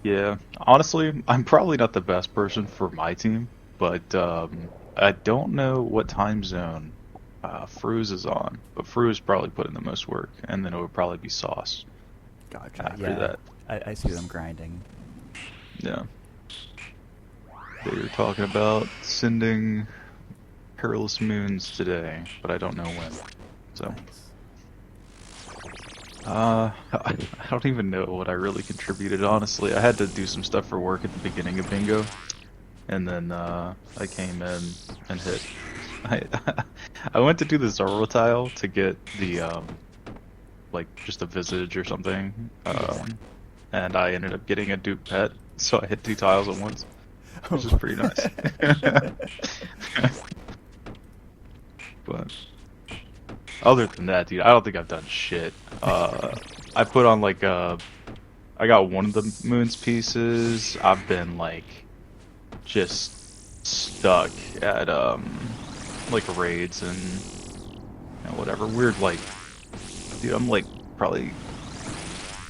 Yeah, honestly, I'm probably not the best person for my team, but I don't know what time zone Fruz is on. But Fruz probably put in the most work, and then it would probably be Sauce Gotcha. after Yeah, that. I see them grinding. Yeah, they were talking about sending Perilous Moons today, but I don't know when. So, Nice. I don't even know what I really contributed, honestly. I had to do some stuff for work at the beginning of Bingo, and then I came in and hit. I I went to do the Zorro tile to get the like just a visage or something, Yeah. and I ended up getting a dupe pet, so I hit two tiles at once, which is Oh. pretty nice. But other than that, dude, I don't think I've done shit. I put on like I got one of the moon's pieces. I've been like just stuck at like raids and whatever weird like, dude, I'm like probably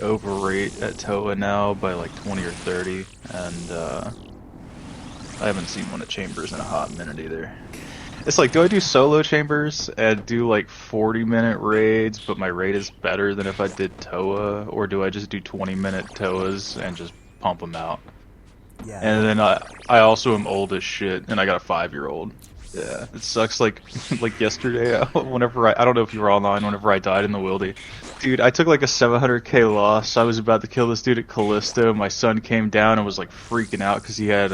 overrate at Toa now by like 20 or 30, and I haven't seen one at Chambers in a hot minute either. It's like, do I do solo Chambers and do like 40-minute raids, but my raid is better than if I did Toa, or do I just do 20-minute Toas and just pump them out? Yeah, And then I also am old as shit, and I got a 5-year-old. Yeah, it sucks. Like like yesterday, whenever I don't know if you were online. Whenever I died in the wildy, dude, I took like a 700k loss. I was about to kill this dude at Callisto. My son came down and was like freaking out because he had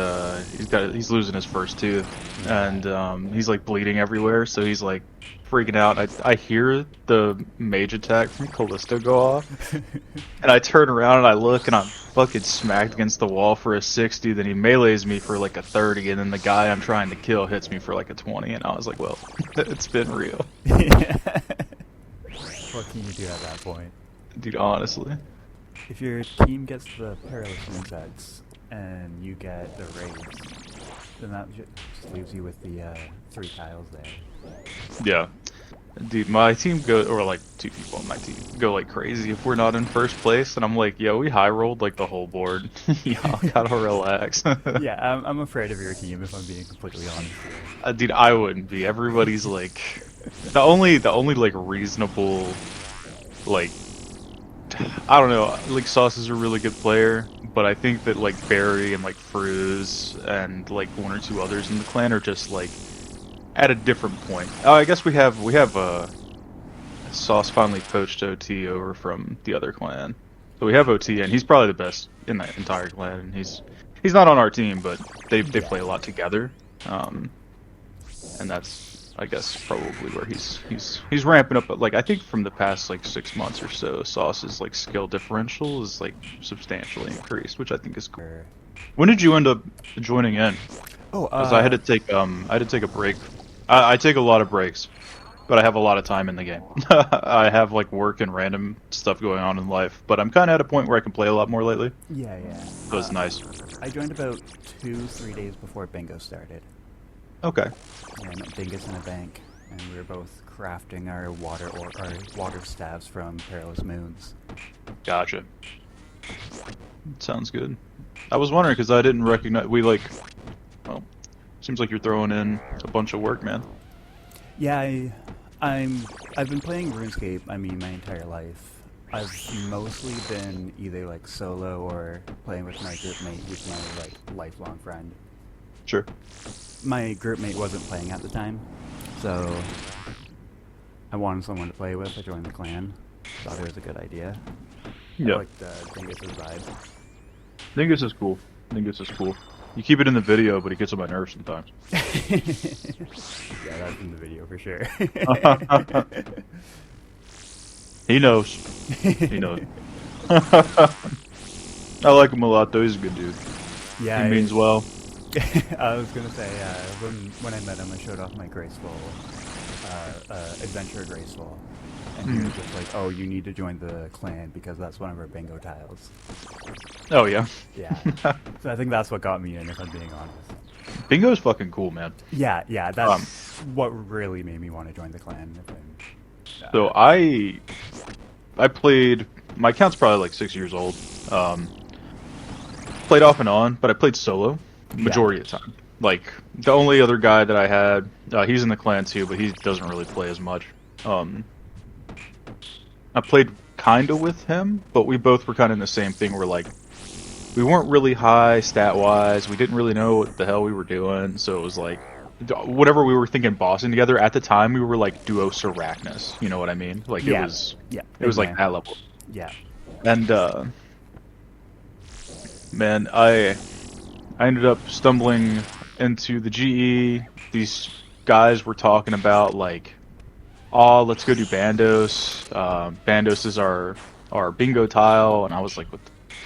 he's losing his first tooth, yeah. and he's like bleeding everywhere. So he's like freaking out. I hear the mage attack from Callisto go off, and I turn around and I look and I'm fucking smacked against the wall for a 60. Then he melees me for like a 30, and then the guy I'm trying to kill hits me for like a 20. And I was like, well, it's been real, What can you do at that point? dude. Honestly, If your team gets the perilous insects and you get the raids, then that just leaves you with the 3 tiles there. yeah, dude. My team go, or like two people on my team go like crazy if we're not in first place, and I'm like, yo, we high rolled like the whole board. Y'all gotta relax. Yeah, I'm afraid of your team if I'm being completely honest. Dude, I wouldn't be. Everybody's like, the only like reasonable, like, I don't know, like Sauce is a really good player, but I think that like Barry and like Fruz and like one or two others in the clan are just like at a different point. I guess we have Sauce finally poached OT over from the other clan, so we have OT, and he's probably the best in that entire clan. And he's not on our team, but they Yeah. play a lot together. Um, and that's, I guess, probably where he's ramping up. But like I think from the past like 6 months or so, Sauce's like skill differential is like substantially increased, which I think is cool. Or- When did you end up joining in? Oh, Because I had to take a break. I take a lot of breaks, but I have a lot of time in the game. I have like work and random stuff going on in life, but I'm kind of at a point where I can play a lot more lately. yeah, yeah. So it's nice. I joined about 2-3 days before bingo started. Okay. And Dingus in a bank, and we were both crafting our water staves from perilous moons. Gotcha. Sounds good. I was wondering because I didn't recognize. Well, seems like you're throwing in a bunch of work, man. Yeah, I've been playing RuneScape. I mean, my entire life. I've mostly been either like solo or playing with my group mate, who's my like lifelong friend. Sure. My group mate wasn't playing at the time, so I wanted someone to play with. I joined the clan. Thought it was a good idea. I Yeah. liked Dingus's vibe. Dingus is cool. Dingus is cool. You keep it in the video, but he gets on my nerves sometimes. Yeah, that's in the video for sure. He knows. He knows. I like him a lot, though. He's a good dude. Yeah, He means well. I was gonna say when I met him, I showed off my graceful adventure graceful, and he was just like, "Oh, you need to join the clan because that's one of our bingo tiles." Oh yeah. Yeah, so I think that's what got me in, if I'm being honest. Bingo's fucking cool, man. Yeah, yeah, that's what really made me want to join the clan. If So I played. My account's probably like 6 years old. played off and on, but I played solo majority of the time. Like the only other guy that I had, he's in the clan too, but he doesn't really play as much. I played kinda with him, but we both were kind of in the same thing. Where like we weren't really high stat wise. We didn't really know what the hell we were doing, so it was like whatever we were thinking bossing together at the time, we were like duo Arachnus. You know what I mean? Like it was like that level. Yeah. And man, I ended up stumbling into the GE. These guys were talking about like, oh, let's go do Bandos. Bandos is our bingo tile, and I was like, what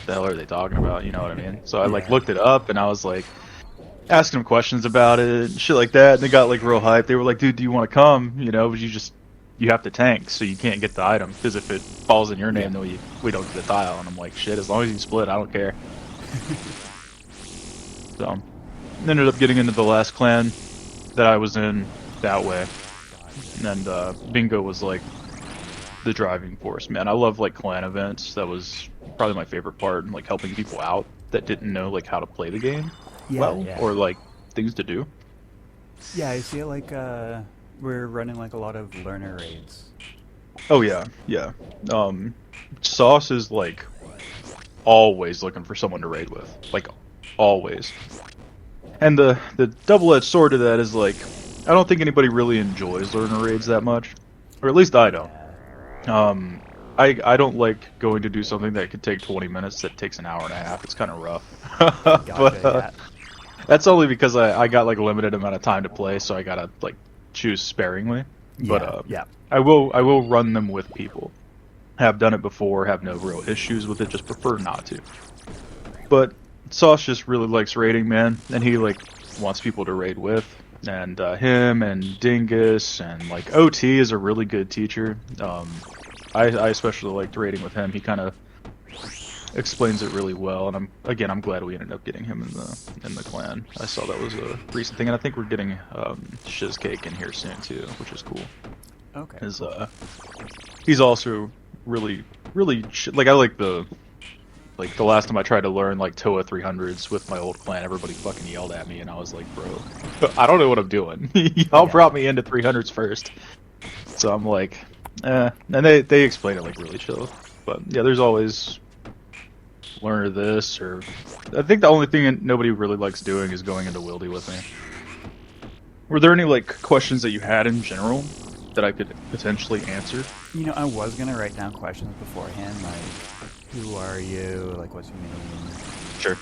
the hell are they talking about? You know what I mean? So I like looked it up, and I was like asking them questions about it, and shit like that. And they got like real hyped. They were like, dude, do you want to come? You know, but you have to tank, so you can't get the item, because if it falls in your name, then we don't get the tile. And I'm like, shit, as long as you split, I don't care. So, ended up getting into the last clan that I was in that way, and bingo was like the driving force. Man, I love like clan events. That was probably my favorite part, and like helping people out that didn't know like how to play the game or like things to do. Yeah, I feel like we're running like a lot of learner raids. Oh yeah. Sauce is like always looking for someone to raid with, like always. And the double-edged sword to that is like, I don't think anybody really enjoys learner raids that much, or at least I don't. I don't like going to do something that could take 20 minutes that takes an hour and a half. It's kind of rough. But that's only because I got like a limited amount of time to play, so I gotta like choose sparingly. But I will run them with people. Have done it before, have no real issues with it, just prefer not to. But Sauce just really likes raiding, man, and he like wants people to raid with. And him and Dingus and like OT is a really good teacher. I especially liked raiding with him. He kind of explains it really well, and I'm glad we ended up getting him in the clan. I saw that was a recent thing, and I think we're getting Shizcake in here soon too, which is cool. Okay. He's also really like, I like the last time I tried to learn like Toa 300s with my old clan, everybody fucking yelled at me, and I was like, bro, I don't know what I'm doing. Y'all brought me into 300s first, so I'm like, and they explain it like really chill. But yeah, there's always learn this, or I think the only thing nobody really likes doing is going into Wildy with me. Were there any like questions that you had in general that I could potentially answer? You know, I was gonna write down questions beforehand, like, who are you? Like, what's your name? Sure.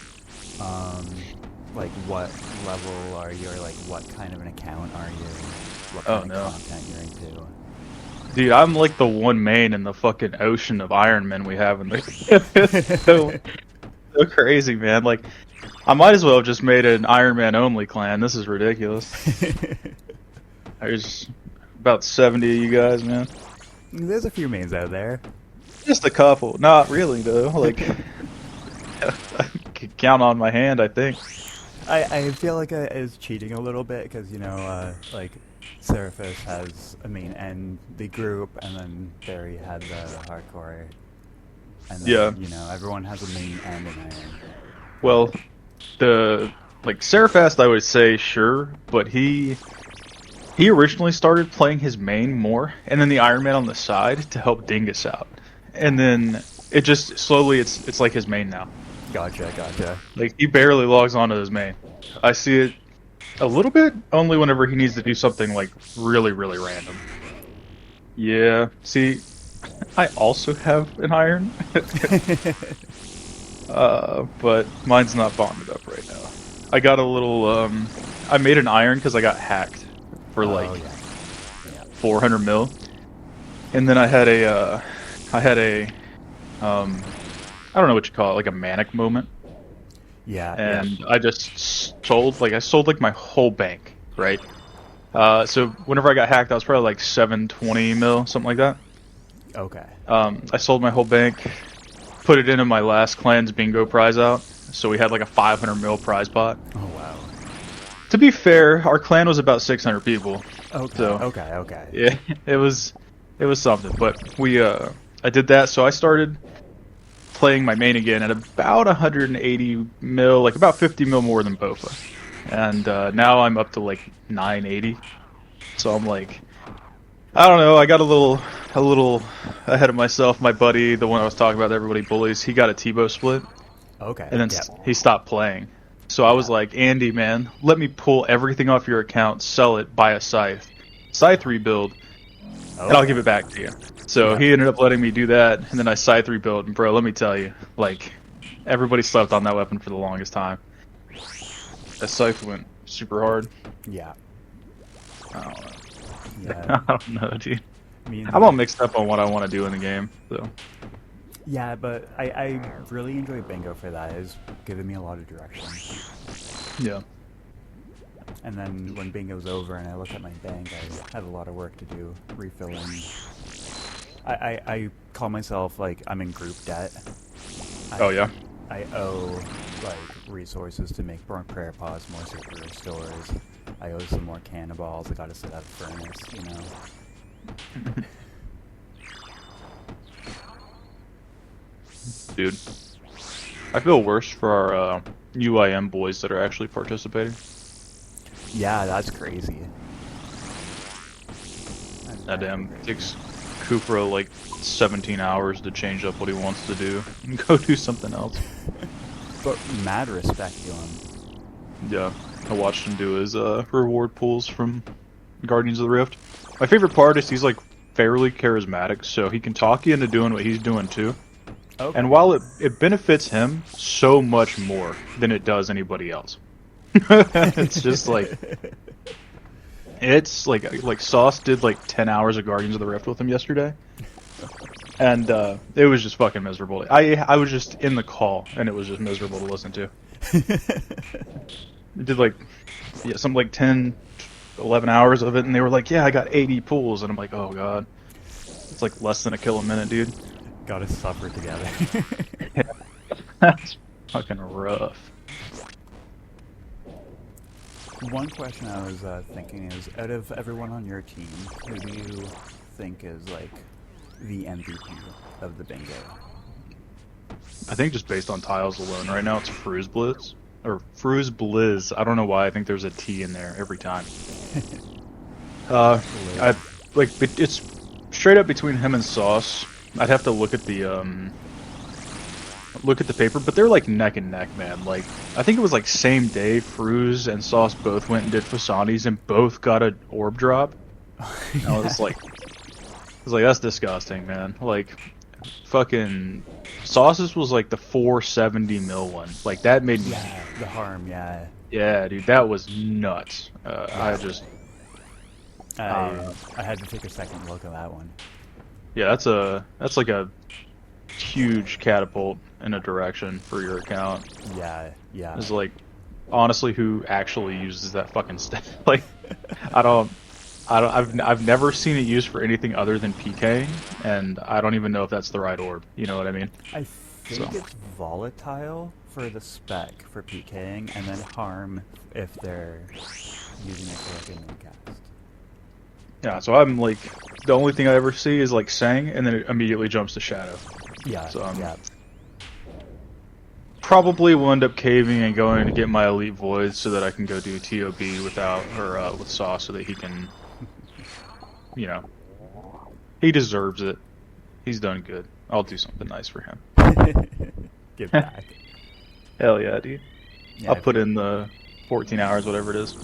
Like, what level are you? Or like, what kind of an account are you? What kind of content you're into? Dude, I'm like the one main in the fucking ocean of Iron Men we have in there. It's so crazy, man. Like, I might as well have just made an Iron Man only clan. This is ridiculous. There's about 70 of you guys, man. There's a few mains out there. Just a couple. Not really, though. Like, I could count on my hand, I think. I feel like I is cheating a little bit, because, you know, like, Seraphis has a main and the group, and then Barry had the hardcore. And then, you know, everyone has a main and an iron. Well, Seraphast, I would say sure, but he originally started playing his main more, and then the Iron Man on the side to help Dingus out. And then it just slowly, it's like his main now. Gotcha. Like, he barely logs onto his main. I see it a little bit, only whenever he needs to do something like really, really random. Yeah, see, I also have an iron. But mine's not bonded up right now. I got a little, I made an iron because I got hacked for like 400 mil. And then I had a, I don't know what you call it, like a manic moment. And I just sold like my whole bank, right? So whenever I got hacked, I was probably like 720 mil, something like that. Okay. I sold my whole bank, put it into my last clan's bingo prize out, so we had like a 500 mil prize pot. Oh wow. To be fair, our clan was about 600 people. Okay. So, Okay. Yeah, it was something. But I did that, so I started playing my main again at about 180 mil, like about 50 mil more than Bofa. And now I'm up to like 980. So I'm like, I don't know. I got a little ahead of myself. My buddy, the one I was talking about, that everybody bullies, he got a Tebow split, Okay. and then Yeah. he stopped playing. So I was Yeah. like, Andy, man, let me pull everything off your account, sell it, buy a scythe rebuild, and I'll give it back to you. So Yeah. he ended up letting me do that, and then I scythe rebuild. And bro, let me tell you, like, everybody slept on that weapon for the longest time. That scythe went super hard. Yeah. I don't know. Yeah. I don't know, dude. Me and I'm all mixed up on what I want to do in the game. So Yeah, but I really enjoy Bingo for that. It's given me a lot of direction. yeah, And then when Bingo's over and I look at my bank, I have a lot of work to do, refilling. I call myself, like, I'm in group debt. Oh, yeah? I owe, like, resources to make more prayer pods, more super restores. I owe some more cannonballs. I gotta set up a furnace, you know? Dude, I feel worse for our UIM boys that are actually participating. Yeah, that's crazy. That damn takes Kufra like 17 hours to change up what he wants to do and go do something else. But mad respect to him. Yeah, I watched him do his reward pools from Guardians of the Rift. My favorite part is he's like fairly charismatic, so he can talk you into doing what he's doing too. Okay. And while it benefits him so much more than it does anybody else. It's just like, it's like Sauce did like 10 hours of Guardians of the Rift with him yesterday, and it was just fucking miserable. I was just in the call, and it was just miserable to listen to. It did like, yeah, something like 10, 11 hours of it, and they were like, yeah, I got 80 pulls, and I'm like, oh god, it's like less than a kill a minute, dude. Gotta suffer together. That's fucking rough. One question I was thinking is, out of everyone on your team, who do you think is, like, the MVP of the bingo? I think just based on tiles alone, right now it's Fruz Blizz. Or Fruz Blizz. I don't know why I think there's a T in there every time. It's straight up between him and Sauce. I'd have to look at the paper, but they're like neck and neck, man. Like, I think it was like same day Fruz and Sauce both went and did Fasani's and both got an orb drop. I was like, that's disgusting, man. Like, fucking Sauce's was like the 470 mil one. Like, that made me. Yeah, the harm, yeah. Yeah, dude, that was nuts. I had to take a second look at that one. Yeah, that's like a huge catapult in a direction for your account. Yeah, yeah. It's like, honestly, who actually uses that fucking stuff? Like, I've never seen it used for anything other than PKing, and I don't even know if that's the right orb. You know what I mean? I think So. it's volatile for the spec for PKing, and then harm if they're using it for like a new cast. Yeah, so I'm like, the only thing I ever see is like Sang, and then it immediately jumps to Shadow. Yeah, So yeah. Probably will end up caving and going to get my Elite Void so that I can go do TOB with Sauce so that he can, you know, he deserves it. He's done good. I'll do something nice for him. Give back. Hell yeah, dude. Yeah, I'll put in the 14 hours, whatever it is.